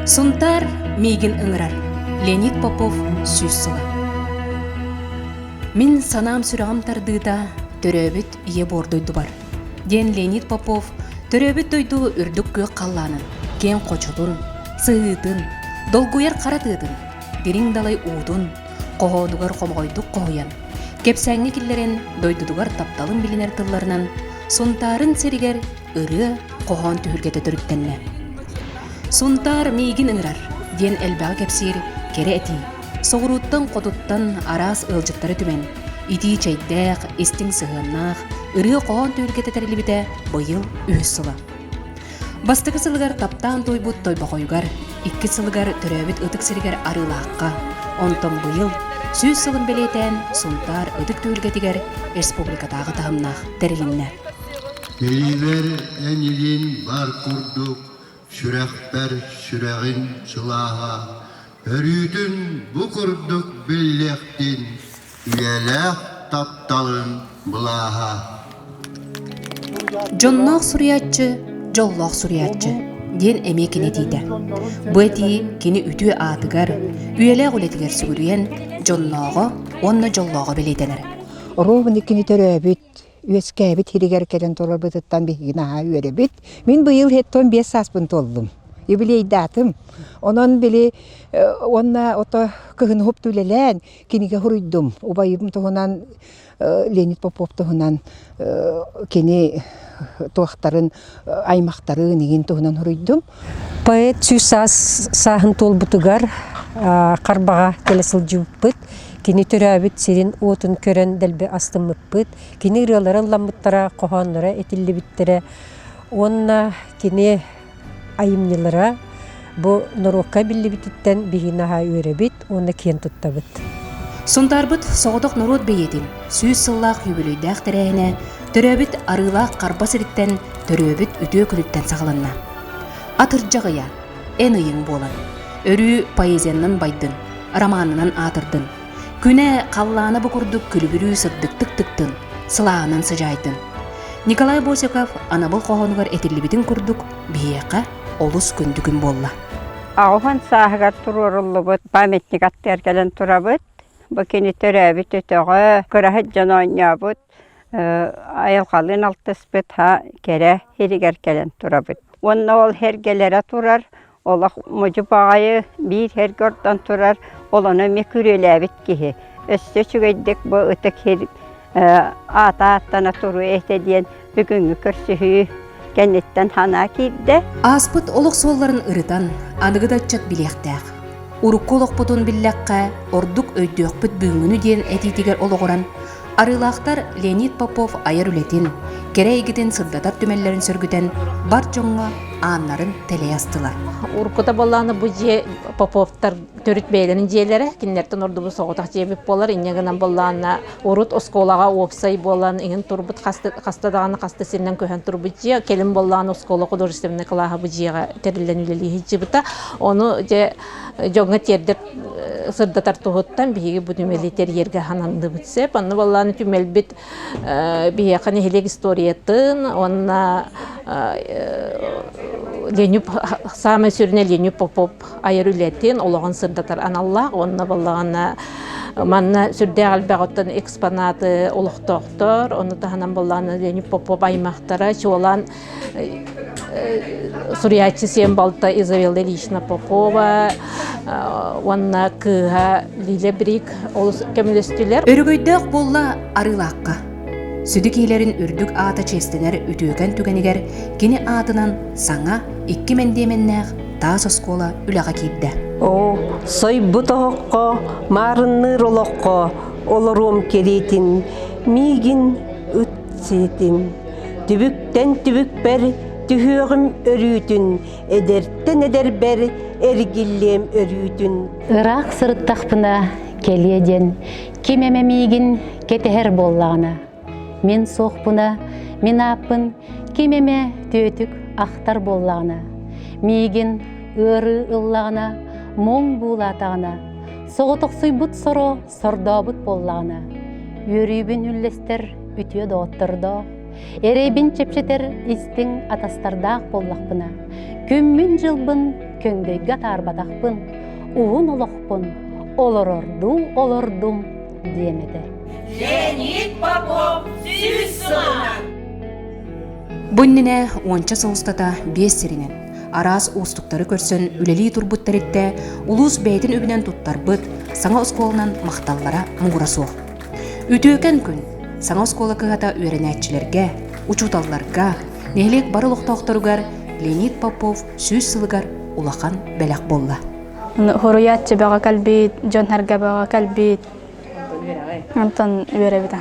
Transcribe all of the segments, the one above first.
Сунтар мейгин ыңырар. Леонид Попов сөз сылы. Мен санам сүрағым тардыда төрөбіт ие бордойду бар. Ден Леонид Попов төрөбіт дойду үрдік көк қалланын, кен қочудун, сыытын, долгуяр қаратыдын, дерин далай уудун, қоғодугар қомғойдук қоян. Кепсәңі киллерен дойдудугар тапталын билинер тылларынан Сунтарын серигер ыры қоған түхілгеті түріттенне. Сунтар мейгин ыңырар, ден әлбәғ кепсир, кере әти, соғыруттан қодуттан арас ылжыттары түмен, ити чайдақ, истің сығыннақ, ыры қоған түхілгеті тәрілібіте бұйыл үйіз сылы. Бастығы сылығар таптан тойбут тойба қойгар, икки сылығар түрәбіт ұтық сиригер арылаққа, онтон бұйыл сөз сылын белетен Сунтар ұтық түхілгетігер республикатағы тағымнақ тәрілінне. Мейлер әнілін бар күрдік, сүрәқпәр сүрәғін сылаға, өрүтін бұ күрдік біллектен, үйеләқ тапталын бұлаға. Жоннақ сұриятчы, жоллақ сұриятчы, ден әме кені дейді. Бұ әті кені үті атығар, үйеләқ өлетігер сүгірген, жоннағы, онна жоллағы белетенер. Ровны кені төрәбіт, Үескәбит хиригер келен толар бытыттан бихигин аға үйеребит. Мен бұйыл хеттон 5 саспын толдым. Юбилейдатым. Онон били онна ото кыгын хоп түлелен кениге хуруйдум. Убайым тоғынан Леонид Попов тоғынан кени тоқтарын аймақтары неген тоғынан хуруйдум. Поэт сүйсас сағын толбутугар қарбаға келесіл жүппіт. Кини төрәбіт серин отын көрен дәлбе астымыппыт. Кини рыларын ламыттара, қоғанлара, этиллибиттері. Онна кини айымнылара бұ нұрокка білібіттен бігінаға өребіт, онна кен тұттабыт. Сунтарбыт соғдық нұрот бейетін, сөз сыллақ юбилейдәқ тәрәйіне, төрәбіт арылақ қарба сіріттен, төрәбіт үтө күліттен сағыланна. Атыржағыя, ән ұйың болан. Өрі поэзиянын байдын, романынан атырдын. Күне қалланы бұқырдық күлібірі сырдық-тық-тықтын, сылағынан сыжайтын. Николай Босиков анабыл қоғанығар әтірлібетін күрдік бейеқа олыс күндігін болла. Ағухан сағығар тұрырылы бұд, памятник аттар кәлін тұра бұд. Бұкені төрәбіт өтіғі, күрәхіт жанайnya бұд, айылқалын алтыс бұд, кәрі херігер кәлін тұра бұд. Онна ол хергелері тұрар, олақ мұжы бағайы бір хергордан тұрар, оланы мекүреләбіт кейі. Өсті чүгейдік бұ ұтық ата-аттана тұру әйтеден бүгінгі көрсіхі кәнеттен хана кейді. Аспыт олық солларын ұрытан, анығыдатчат білектәқ. Урукку олық бұтын білләққа, ордық өйдөк бұт бүгінгіні ден әтетігер олығыран, арылақтар Леонид Попов айыр үлетін, керейгіден сырдатар түмелерін сөргітен, бар жоңға анларын тәлей астылар. Уркута болланы бұ же Поповтар төріт бәйлерін жейлері, кенлерден орды бұ соғытақ жебіп болар, инегінен болланы урут осколаға опсай болан, еңін тұрбыт қастадағаны қастасырынан көхен тұрбыт же, келін болланы оскола художественный қылаға бұ жеға тәрілен үлелі жібіта, оны же жоңға тердер сырдатар тұғыттан бейгі бұ түмелетер ерге хананды бұтсеп, оны болланы түмел біт бейеқаны хелек историятын, онына Ленюп самый сүріне Ленюп Попов айыр үлетін, олығын сырдатар аналлақ, онына болағына манна сүрде албағыттан экспонаты олықтоқтыр, оны тағынан болағына Ленюп Попов аймақтара, чуалан Сурьячы Сембалта Изавелла Ильична Попова, онына кыға Лиле Брик, ол кәмілестілер. Өрігөйдіқ болла арылаққа. Сүді кейлерін үрдік ата честенер үтөген түгенігер, кені атынан саңа 2 мендеменнәғ тас оскола үліға кейді. Сой бұтоққа, марынныр олыққа, олырым керетін, мигін үтсетін. Түбіктен түбік бәр, түхіғім өрүтін, әдерттен әдер бәр, әргілем өрүтін. Ирақ сырыттақпына келеден, кемеме мигін кетер боллағына. Мен соқпына, мен апын, кемеме төтік ақтар боллағына. Мейгін ұры ұллағына, моң бұлатағына. Соғытық сұйбыт соро, сордабыт боллағына. Өрейбін үллестер үтіе доғыттырды. Эрейбин чепчетер истин атастардақ боллақпына. Күммін жылбын köngöйгө тарбатахпын, уун олохпун, олордум диемеде. Бұнніне онча соғыстата бес сиринен. Арас уустуктары көрсөн үлели турбуттаритте улус бәйтін өбінен туттарбыт саңа осколынан мақталлара мұғыра соқ. Үтөкен күн саңа оскола кығата үйренәтчілерге, учуталларға, нехлек бары лоқтауқтарыгар Леонид Попов сөз сылыгар улақан бәләқ болла. Хоруятчы бәға кәлбейт, жонхарға бәға кәлбейт. Антон үйрәбейт.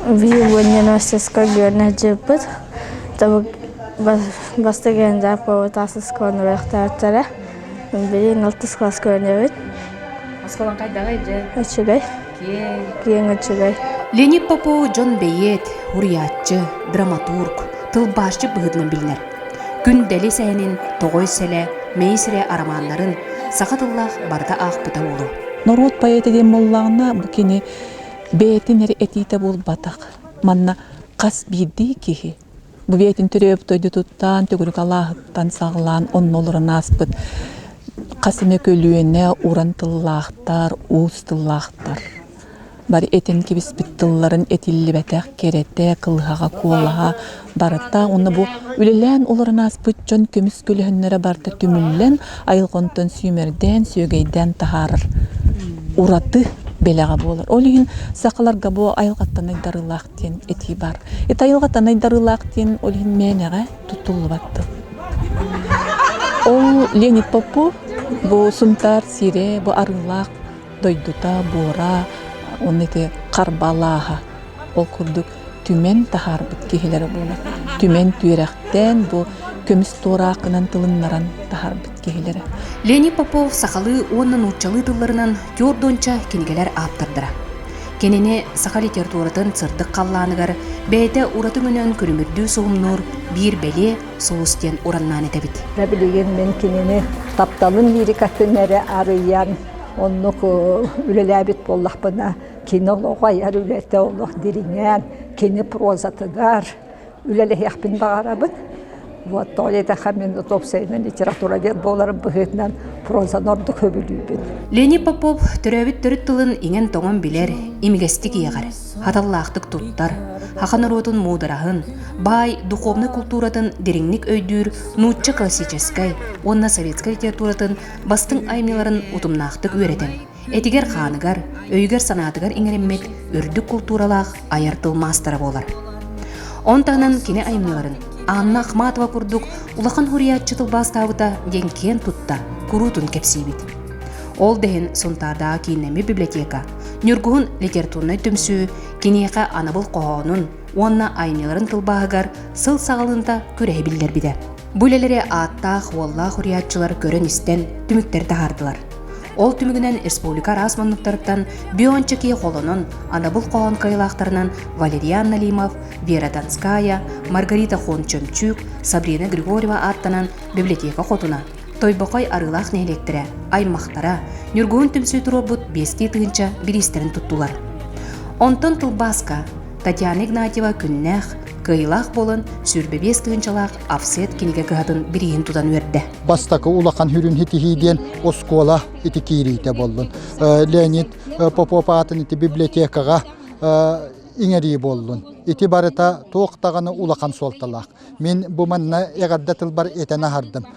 Вил өнен өстескі көріне жеппіт. Бастыген жап тасыз көріне өқтәрттәрі. Білін 6 класс көріне бейт. Осколан қайдағы еді? Өтшігай. Кейін өтшігай. Леонид Попов жон бейет, хуриятчы, драматург, тылбашчы бұғыдынан білінер. Күндәлі сәйінен тоғой сәлі, мейсірі араманларын сақатыллақ барда ақпыта олу. Народ поэты дем боллағына бұл кені бәйтін әрі әтейті бол батақ. Манна қас бейді кехи. Бұл бәйтін түрі өптойды тұттан, түгірік Аллахыттан сағылан, оның олырын аспыт. Қасыны көлуіне уран тыллақтар, уыз тыллақтар. Бары этен кебіс біттілларын этиллі бәтәқ керетті, қылғаға қолаға барытта. Оны бұл үлелән олырын аспыт жон көміс көліхінлері барды түміллен, айылғонтын сүймерден, сөйгейден тахарыр. Ураты белаға болыр. Олығын сақаларға бұл айылғаттан айдарылақтен еті бар. Айылғаттан айдарылақтен олығын мәнеға тұтылы батты. Ол Леонид Попов бұл сұмтар, сире, бұл арылақ, дойдута, бора, оны те қарбалаға. Ол күрдік түмен тахар бұт кехелері болы. Түмен түйрәқтен бұл көміс торақынан тылыннаран тахар бұт кехелері. Леонид Попов сақалы онын ұтчалы тылларынан көрдонча кенегелер аптырдыра. Кенене сақа литературатын сырдық қалланығар бәйті ұратың үнен көрімірді соғымнор бір бәле соғыстен ораннан етебіт. Білеген мен кенені тапталын лирикатынары арыян, оннық үлеләбет боллақпына кені олғайар үләті олық деріңен, кені прозатыгар үлелі яқпен бағарабын. Вот толеда мен топсайнын литература дер боларын бұғытынан прозанорды көбілүйбін. Леонид Попов түрәбіт түріт тылын еңен тоңын білер, емігестік еғар, хаталлақтық тұттар, хақаныр отын мударағын, бай духовны культуратын дереңнік өйдүр, нутчы классическай, онна советскай литературатын бастың аймеларын ұтымнақтық өретен. Этигер қанығар, өйгер санатығар еңереммет үрдік культуралақ аяртылмастары болар. Онтағынан кене аймеларын Анна Ахматова курдук улахан хуриятчы тылбас табыта денкен тутта, курутун кепсибит. Ол дehen сонтарда кейіннәмі библиотека, нүргуын литературны түмсі, кенеға анабыл қоғанын, онна айнеларын тылбағығар сыл сағалында көрәй білдер биде. Бүлелері аттақ, уалла хуриятчылар көрін істен түміктер тағардылар. Ол түмігінен республика расманлықтарыптан биончаки қолының анабыл қоған кайлақтарынан Валериан Налимов, Вера Донская, Маргарита Хон-Чөмчук, Сабрина Григорьева аттанан библиотека қотына. Тойбақай арылақ нелектірі, аймақтара, нүргуын түмсі тұру бұд бесте тығынша биристерін тұттулар. Онтон Тылбаска, Татьяна Игнатьева күннәқ, кыйлақ болын сүрбебес тығыншалақ афсет кенеге ғадын бірейін тудан өрді. Бастақы улақан хүрін хетихиден оскола еті кейрейті болын. Леонид Попов атын еті библиотекаға иңері болын. Еті барыта тоқтағаны улақан солталақ. Мен бұманна еғарда тылбар етен ағардым.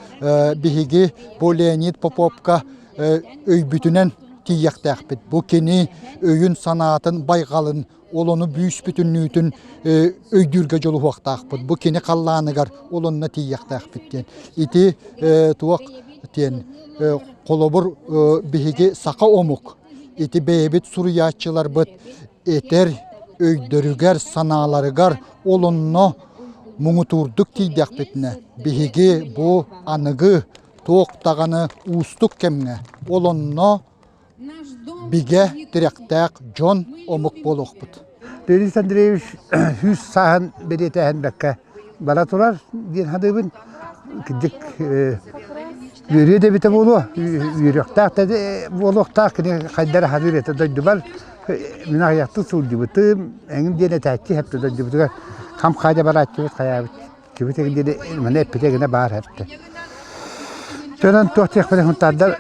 Бігігі бұл Леонид Поповқа өйбүтінен тияқтақ бет. Бұл кені өйін санатын байғалын олону бүйіс бүтіннүйтін өйдүрге жолу уақтақ бұд. Бұл кені қалланығар олонына тияқтақ біттен. Ити туақ тен қолобыр бігі сақа омық. Ити бейбет сұруятчылар бұд. Етер өйдірігер саналарығар олонына мұңытурдық тияқ бітіне. Бігі бұл анығы тоқтағаны ұстық кеміне. Олонына биге тиректәк Джон омук болуq бут. Леонид Андреевич хүс сахан беретәһен бәккә бара турар дин хадыбын кидик йөрәдә бите булу йөрәктәк тә булуктак кини хәддәр хәдер итә дәдбәл мин аякты сулды битем әңгәм дине тәкки һәп тә дәдбәл кам хәдә бара ачып хәя кибете дине менә петегенә бар һәпте Төнөн тохтек белән хунтардар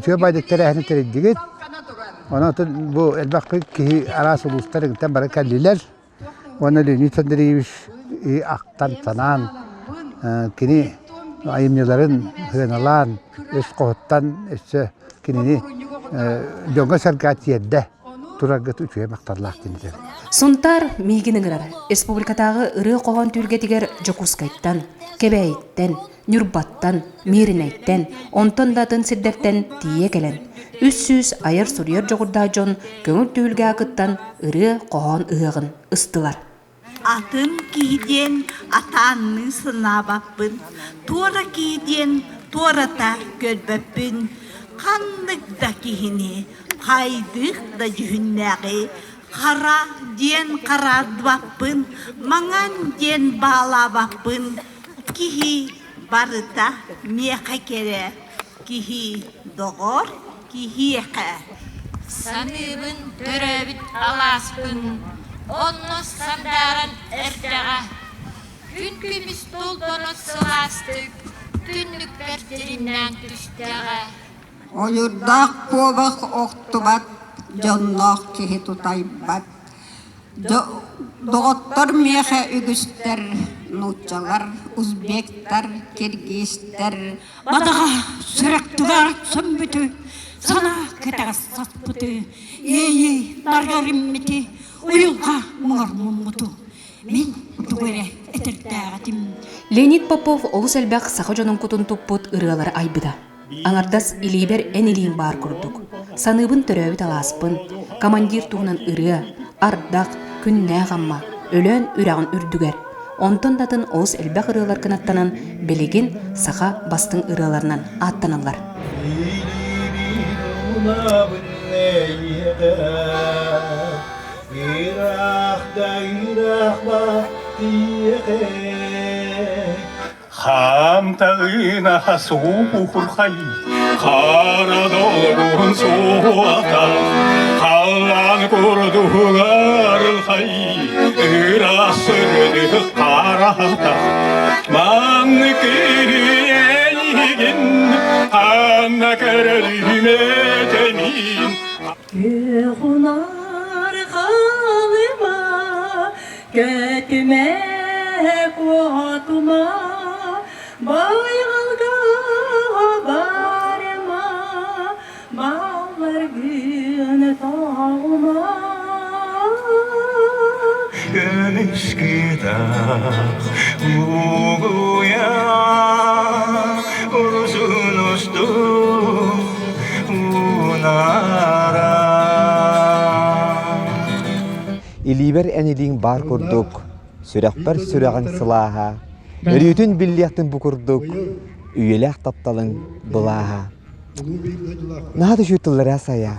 жөө байдыктар әһне тердигет. Онотон бу элбак ки арас улустар гитен бара каллилер. Оны Леонид Андреевич ақтан санан кини айымныларын хыналан өс қоттан өсө кинини дөңгө саргат едде турагыт үчүе мактарлак динде. Сунтар мигиниграр республикатагы ыры когон түргетигер Жокускайттан, Кебейттен, Нюрбаттан, Миринайттен, онтон датын сирдерттен тие келен. Үссүз айыр сурьер жогурда жон көңүл түүлгө акыттан ыры когон ыгын ыстылар. Атын кииден атанны сынабаппын, туора кииден туората көлбөппүн, кандык да кихини, пайдык да жүхүннәги, кара ден карадбаппын, маңан ден баалабаппын, кихи барыта меха кере, кихи догор, кихи эке. Саныбын төрөбүт аласпын, оннос сандаран эртеға, күн күміс толбоно сыластык, түннік бертериннен түстеға. Ойырдақ побақ оқтубат, жоннақ кехи тутайбат. Доғыттар меха үгістер, нутчалар, узбектар, киргизтер. Бадаға сүректігар сөмбіті, сана кетеға саспыты, ей, наргарымміті, уюлға мұңар-мұңмұту. Мен үтігере әтірдәғатым. Леонид Попов олус әлбәқ сақы жонын кутун туппут ырыалары айбыда. Аңардас илибер әнелиң бар күрдік. Саныбын төрөбіт аласпын, командир туғынан ыры, ардақ, күннә ғамма, өлөн үрағын үрдігер. Онтон датын олус әлбәқ ырыалар кынаттанан белеген сақа бастың ырыаларынан аттаналар. Хамтагына сухурхай, харадолгун суата, халан курдугархай, ирасырды карата, манны кириенигин, анна керелиметемин. Кехунар халыма, көтүме куатума, байгалга барема, балар күн тағыма. Көнішкіда угуя, урзун усту унара. Илибер әнелиң бар күрдік, сүрәқпір сүрәғын сылаға, өрүтін біллияқтың бұкырдық, үйеләқ тапталың бұлаға. Нағады жүттілері сая,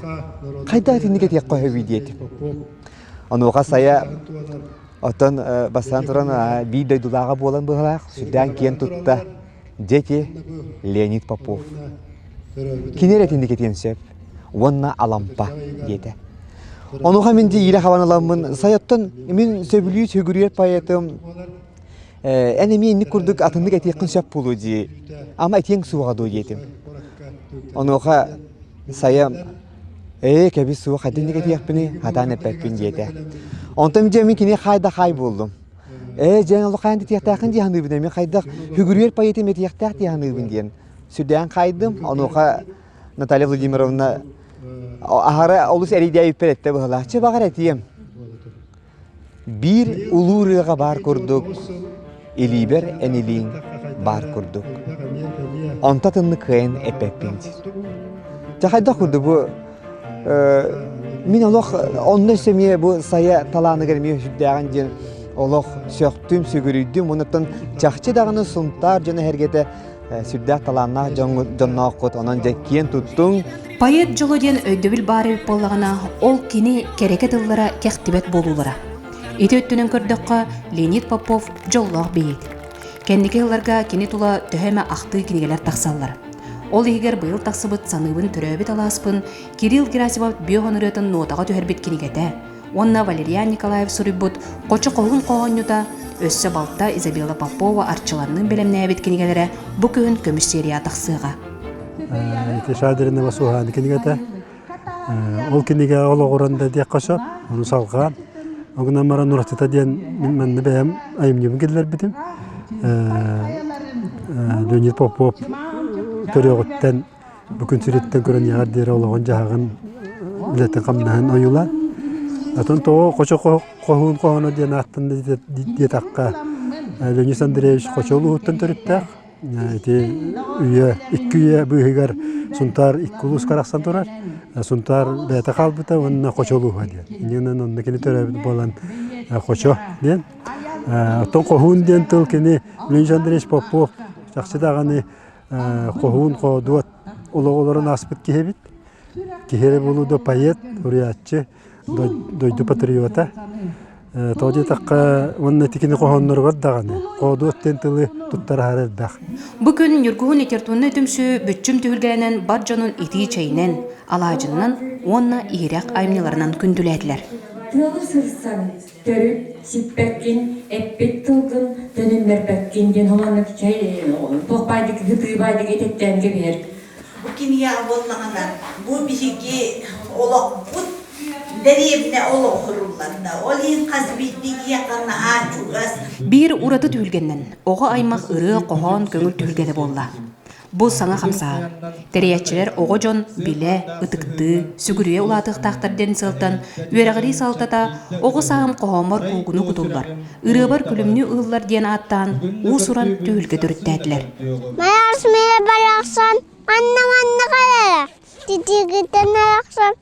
қайда әтіндік әтек қойы бейдетіп. Онуға сая, отын бастан тұран бейді дұлаға болан бұғылақ, сүрден кен тұтта, деке Леонид Попов. Кенер әтіндік әтен сөп, онна алампа деді. Онуға менде елі қаваналамын, саяттан мен сөбілі сөгірер паятым, әне мен не күрдік атындық әтеқін сөп болу де, ама әтең суға ду етім. Онуға саям, кәбі суға қадындық әтеқпіні атан әпәппін деді. Онтан мен кене қайда қай болдым. Жаңалы қайынды теқтақын дейханы біне, мен қайдақ үгірер паятым әтеқтақ дейханы біне. Сүрден қайдым, онуға Наталья Владимировна Ахара олус әрейді әйіппер әтті бұғылақчы бағар әтейім. Bir улурыға бар күрдік, илибер әнелиң бар күрдік. Онта тынны күйен әпәппендір. Жақайда күрді бұ, мен олық онны сөме бұ сая таланы кәрме жүбдәған ден олық сөқтім, сөгірүйдім, мұныттың жақчы дағыны сұнтар жаны әргеті сүрдәк таланна жонна оқыт, онан жәккен тұттың. Поэт жолоден өйдөбіл бары болағына ол кені керекет ыллара кәқтібет болулара. Ити өттінен көрдіққа Леонид Попов жоллақ бейет. Кәндеке ылларға кені тула төһәмә ақты кенегелер тақсалар. Ол егер бұйыл тақсыбыт саныбын түрәбет аласпын, Кирилл Герасимов биоғанырытын нотаға төхербет кенегеті, онна Валерия Николаев сурыбут, қочы қолын қоғанюда, өссі балта Изабелла Попова арчыларының белемнәе біткенігелері бұ күйін көміс серия тақсыға. Шадырыны басуған кенігеті, ол кенеге олы ғоранда дек қашап, оны салған. Оғынан мара нұрақтыта дейін мәнні бәйім айымнебін келділер бітім. Леонид Попов төріғыттен бүкін сүреттен көрін яғар дейірі олығын жағын үлеттен қамнағын ойылан. Атын тоғы қочы қоғын қоғыны дейін аттын дей таққа Леонид Андреевич қочы олы ұттын төріттәқ. Иккі үйе бұйығар сұнтар иккі ұлыс қарақсан тұрар. Сұнтар бәйті қалбыта онына қочы олы ұға дейін. Инегінен онына кені төрәбіт болан қочы дейін. Оттон қоғын дейін тұл кені Леонид Андреевич Попов жақсыдағаны қоғын қоғдуат олығыларын аспыт кехебит. Кехері болуды поэт, уриатчы, дойду патриота. Тоди таққа онна тикини қоғыннырғыр дағаны. Қоғдуат тен тылы тұттар харар бәқ. Бүгін үргуғын етертуынны түмсі бүтчім түйілгәнен бар жонын ити чайнен, алажыннан, онна иірек аймныларынан күнділәділер. Тылы сырсан, төріп, сиппәккен, әппет тылғын, төнімдер бәккен, ден оланық чай, тоқпайдық, ғытыбайдық ететтенге бер. Бұл кенеге болағандар, бұл бізеге олақ бұд, дәребіне олақ ұруларында, олың қазбеттегі яқарына ачуғас. Бір ұрады түйілгеннен, оғы аймақ ұры қоған көңіл түйілгеді болла. Бұл саңа қамса. Тәрейетчілер оғы жон біле, ұтықты, сүгіруе ұлатық тақтарден сылтан, өрәғірі салтата оғы сағым қоғамар қуғыны құтылдар. Үрі бар күлімні ұлылар ден аттан, ұсыран түйілге дүріттәділер. Майарс мені барақсан, анна қалара. Тетігіттен арақсан,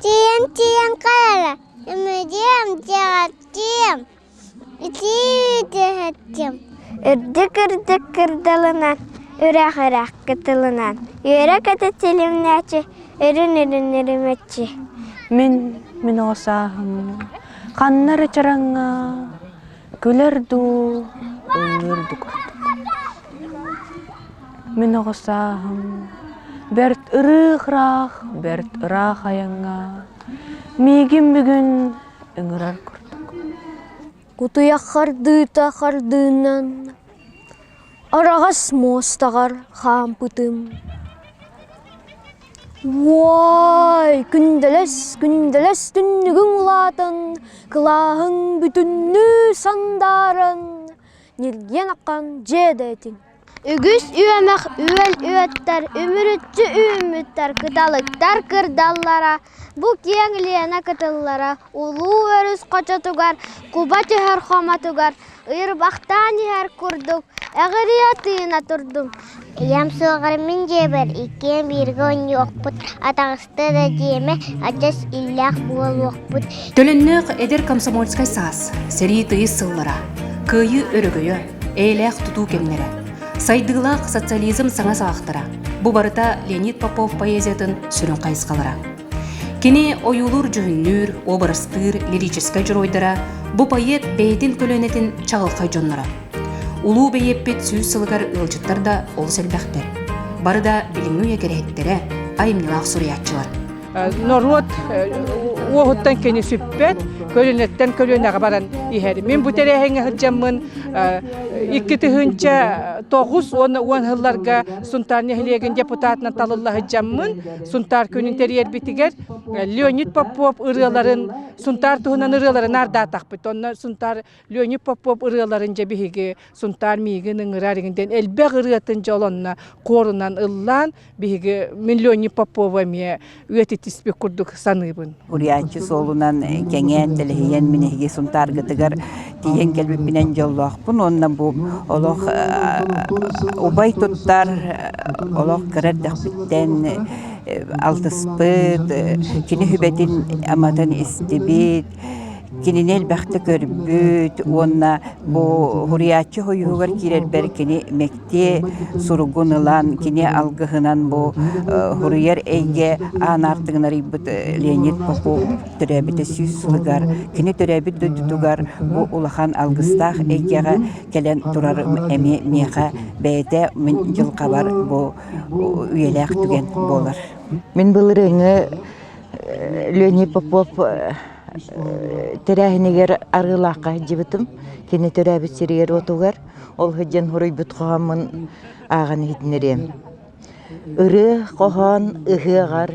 тиен қалара. Үмідем, жағаттем, үтейдеттем. Үрдік кірділінен. Үрәқ кітілінен. Үрәқ әтетелімнәчі, үрін-үрін-үріметчі. Мен осағым, қаннары чараңа, күлерду, өңірді күрдік. Мен осағым, бәрт ұрық-рақ, бәрт ұрақ аяңа, мегін бүгін үңірар күрдік. Құтыяқ қардыта-қардыынан, арағас мостағар қампытым. Вай, күнделес түннігің ұлатын, қылағың бүтінні сандарын, нерген аққан жедетің. Үгіс үйемек үйел-үйеттер, үмірітчі үйіміттер, кыталықтар кырдаллара, бұл кеңлиена кытыллара, улу өріс қочатугар, кубачы хар хоматугар, ұйырбақтаны хар күрдік, әғіриятыйына тұрдым. Ям сылғар мен жебір, икен біргі он жоқпыт, атағысты да жеме, ачас иллях бол жоқпыт. Төліннік әдер комсомольскай саас, сәрі тыйы сыллара, күйі өрігіі, әйләқ тұту кемнері. Сайдығылақ социализм саңа сағақтыра. Бұ барыта Леонид Попов поэзиятын сүрін қайысқалыра. Кені ойулур жүхіннүр, обарыстыр, лирическай жүройдыра, бұ поэт бәйдін көлөнетін чағылқай жонныра. Улу бәйеппет сүйіз сылығар ылжыттар да ол сәлбәқтер. Барыда біліңі егереттері айымнылақ сұриятчылар. Народ оғыттан кені сүппет, көлінеттен көлінеға баран ихәді. Мен бұтәрі әңі ғылжамын 2-9 он ғылларға сұнтар нәхілеген депутатына талылы ғылжамын. Сұнтар көнін тәрер бітігер Леонид Попов ұрыларын, сұнтар тұғынан ұрыларын арда тақпыт. Онна сұнтар Леонид Попов ұрыларын жабихеге сұнтар мейгінің ұрарығынден әлбәқ ұрылатын жолынна қорынан ұллан бігеге мен Леонид Попова ме өте тиспек күрдік саныбын. Уриячы солунан кеңен телехиен минеге сунтар гытыгар тиен келбипинен жоллоқпын. Онна бу олох убай туттар олох кырардақпиттен алтыспыт, кини хүбетин аматан истибит, кининел бәхті көрбүт, онна бу хуриячы хойуғар кирер бер кини мекте сургунылан, кини алгыхынан бу хурияр эйге анартыгынар ибыт Леонид Попов төрәбіті сүйіз сылыгар, кини төрәбіт дөтүтугар бу улахан алгыстақ эйгеға келен турар әме меға бәйті мен жылқа бар бу үйеләқ түген болар. Мен бұлырыңы Леонид Попов терәһинегер арылаққа жібітім, кені төрәбіт сирегер отугар, ол хыджан хуруй бұтқағамын ағаны хитнерем. Үрі қоған ұғығар,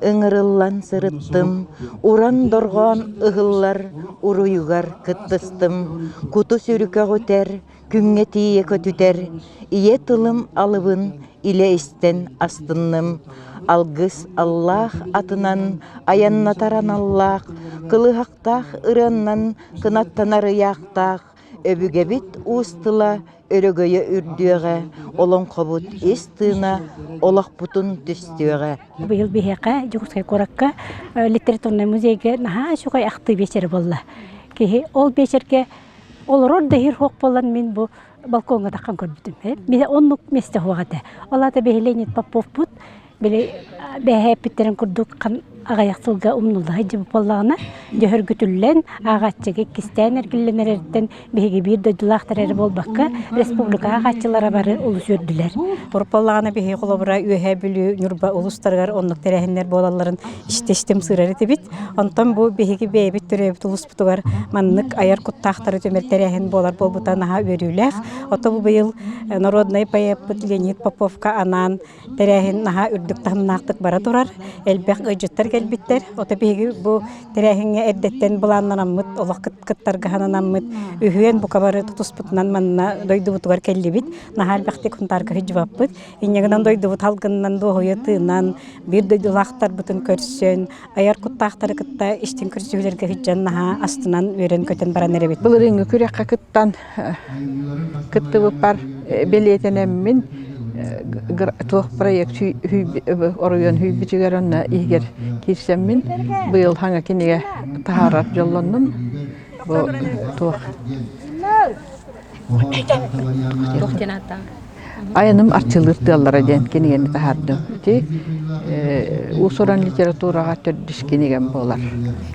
ұңырылан сырыттым, уран дорған ұғылар, ұруйығар күттістім, күті сүрікі ғөтер, күнге тие көтүтер, ие тылым алыбын, иле істен астынным. Алгыс Аллах атынан, аяннатаран Аллах, кылыхақтақ ыраннан, кынаттанары яқтақ, өбігебит ұстыла, өрөгөйө үрдүөҕэ, олон қобут естыына, олақ бұтын түстүөҕэ. Быйыл бихеқа, жүгіскай коракка, литературный музейге наха шуғай ақты вечер болла. Кехи ол вечерге, ол рорда хир хоқ болан мен бұл балконға таққан көрбүтім. Мен оннук месте хуағады. Олата Ленит Попов бұд, бәһә питтерен курдук кан агаяктылга умнула жибип боллагына жөхөргүтүллен агаччыга кистен эргилленерден беги бир дөдүлактар болбакка республика агаччылары бары улус өрдүлер. Порполлагына беги колобура үйе билүү нурба улустаргар оннук терехиннер болаларын иштештим сырары дебит. Онтон бу беги бебит төрөбүт улус бутугар маннык аяр куттактары төмер терехин болар болбутанаха өрүлэх. Ото бу быйыл народный поэт Леонид Поповка анан терехин наха үрдүк тамнактык бара турар. Элбек ыжыттар келбиттер. Ото беги бу терехинге эрдеттен буланнанаммыт, олох кыттарга хананаммыт. Үһүен бу кабары тутуспутунан манна дойдубутугар келлибит. Наха элбекте кунтарга хыжбаппыт. Иннегинан дойдубут халгыннан дохойотынан бир дойдулактар бутун көрсөн. Аяр куттактары кытта иштин көрсөлөргө хыжжан наха астынан өрөн көтөн баран эребит. Булырыңы күрәккә кыттан кытты бар белетенеммин туох проект оройон хүбичигерон игер кирсеммин быйыл хаңа кинеге тахарат жоллондум бу туох айыным артчылык дыллара ден кинегени тахардым ти усуран литературага төрдүш кинеген болар.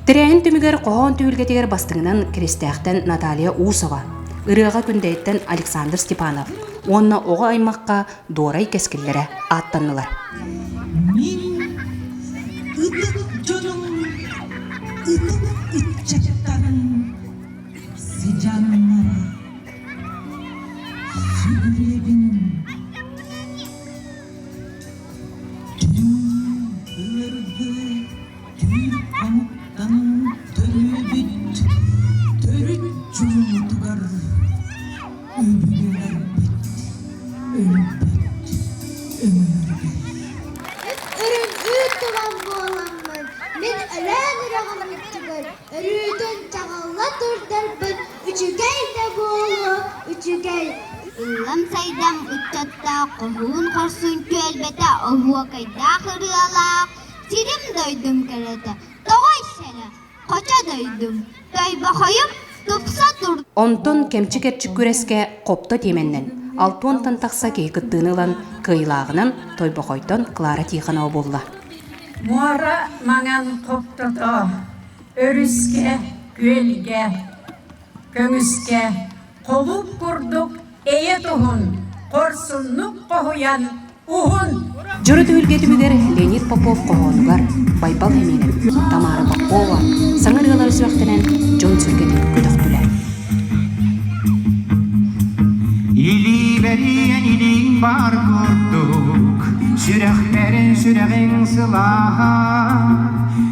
Тирәһин түмүгер коһон түйүлгетигер бастыгынан Крестяхтан Наталья Усова, ырыга күндәйттен Александр Степанов, онна ого аймакка дорай кескиллере аттанылар. Ыллам сайдам үтчатта қоғуын қорсын көлбеті оғуа кайда қырыала. Сирим дойдым кәреді, тоғай сәрі, қоча дойдым, тойба қойым, тұпса тұр. Онтон кемчі-керчі көреске қопты теменнен, алтуонтан тақса кейкіттіңілан кыйлағынан тойба қойтон Клара Тихонова болла. Муара маңан қоптыда, өріске, көлге, көңіске, қолып құрдық, эйе тухун, корсуннук кохуян, ухун. Жұры түйілгетімігер Леонид Попов қоғонугар, Байпал Хеменев, Тамара Попова, саңырғалар сүрақтенен жон сүргетін көдіқтілер. Или берен илин бар көрдік, сүрәқтерін сүрәғен сылаға,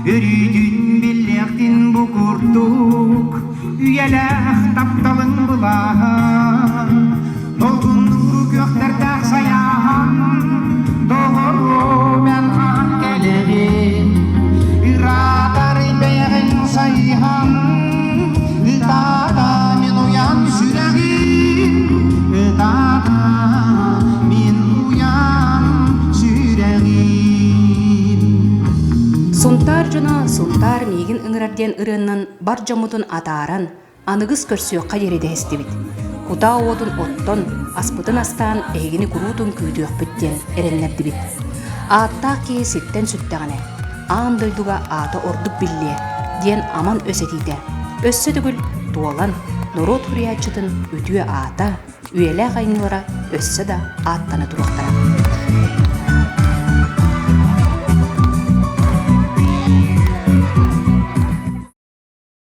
үрейдін білектін бұқырдық, үйеләқ тапталың бұлаға. Dolgunluğu göklerde sayan doğru ben kan gelirim İradarı beğen sayhan İdada min uyan süreğim İdada min uyan süreğim Suntar jona suntar nigin ыңырарден ырыннан бар жамутун атааран анығыз көрсіо қадереде естебит. Кута оодун оттон, аспытын астан эгини куруутун күйдүөк бүттен эреннерди бит. Ааттаак кии ситтен сүттэгане, аан дойдуга аата ордук биллие, диен аман өсетиде. Өссө түгүл туолан, норот хуриячытын үтүө аата, үйелэ кайнылара өссө да ааттана туруктара.